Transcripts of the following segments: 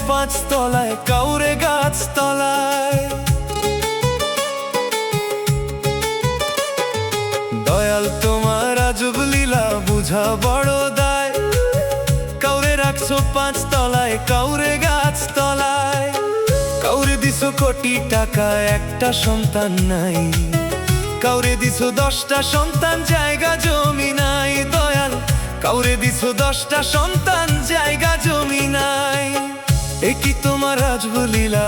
5 তলায়, কাউরে গাছ তলায়। দয়াল তোমার আজব লীলা বুঝা বড় দায়। কাউরে রাখছো 5 তলায়, কাউরে গাছ তলায়। কাউরে দিছো কোটি টাকা, একটা সন্তান নাই। কাউরে দিছো 10টা সন্তান, জায়গা জমি নাই। দয়াল কাউরে দিছো 10টা সন্তান, জায়গা জমি নাই। একই তোমার আজব লীলা,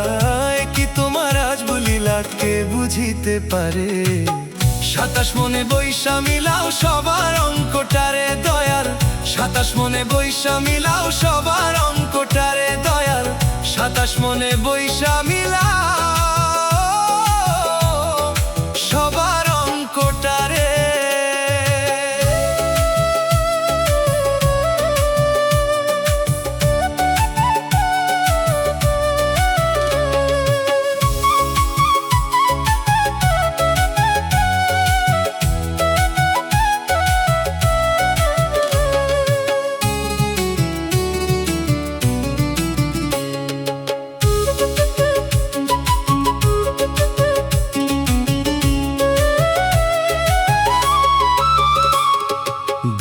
একই তোমার আজব লীলা, কে বুঝিতে পারে? 27 মনে বৈশা মিলাও সবার অঙ্কটারে দয়াল। 27 মনে বৈশা মিলাও সবার অঙ্কটারে দয়াল। 27 মনে বৈশা মিলাও সবার অঙ্কটারে।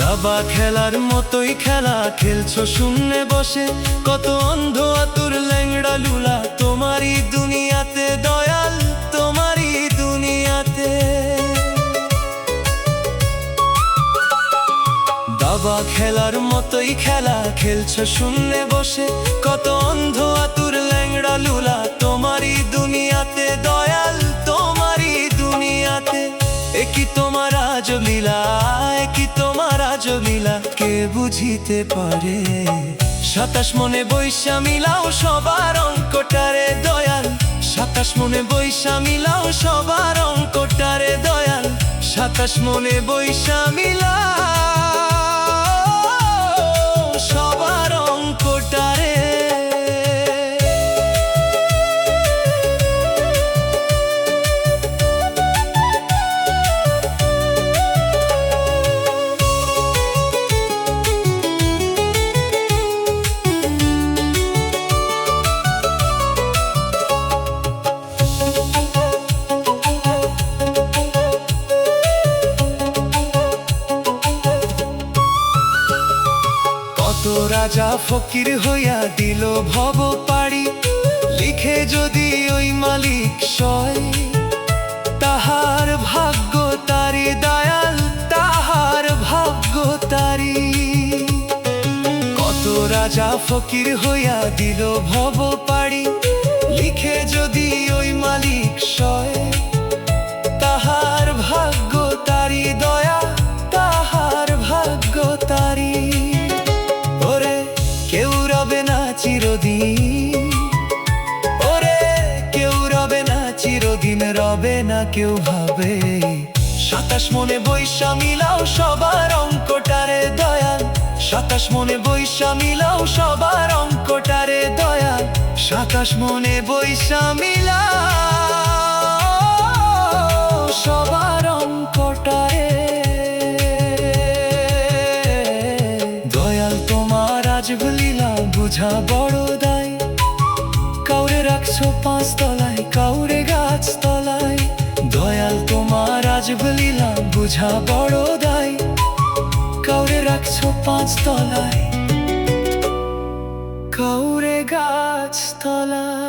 দাবা খেলার মতোই খেলা খেলছো শূন্যে বসে। কত অন্ধ আতুর ল্যাংড়া লুলা তোমারই দুনিয়াতে দয়াল, তোমারই দুনিয়াতে। দাবা খেলার মতোই খেলা খেলছো শূন্যে বসে। কত অন্ধ আতুর ল্যাংড়া লুলা তোমারই দুনিয়াতে দয়াল, তোমারই দুনিয়াতে। একই তোমার আজব লীলা, একই তোমার আজব লীলা, কে বুঝিতে পারে? 27 মনে বৈশা মিলাও সবার অঙ্কটারে দয়াল। 27 মনে বৈশা মিলাও সবার অঙ্কটারে দয়াল। 27 মনে বৈশা মিলাও সবার অঙ্কটারে। কত রাজা ফকির হইয়া দিল ভব পাড়ি। লিখে যদি ওই মালিক সয়, তাহার ভাগ্য তারি দয়াল, তাহার ভাগ্য তারি। কত রাজা ফকির হইয়া দিল ভব পাড়ি। লিখে যদি ওই মালিক সয়, তাহার ভাগ্য তারি দয়া, তাহার ভাগ্য তারি। কেউ রবে না চিরদিন, ওরে কেউ রবে না চিরদিন, রবে না কেউ ভাবে। 27 মনে বৈশা মিলাও সবার অঙ্কটারে দয়াল। 27 মনে বৈশা মিলাও সবার অঙ্কটারে দয়াল। 27 মনে বৈশা মিলাও সবার অঙ্কটারে। দয়াল তোমার আজব লীলা বুঝা বড় দায়। কাউরে রাখছো 5 তলায়, কাউরে গাছ তলায়। দয়াল তোমার আজব লীলা বুঝা বড় দায়। কাউরে রাখছো 5 তলায়, কাউরে গাছ তলায়।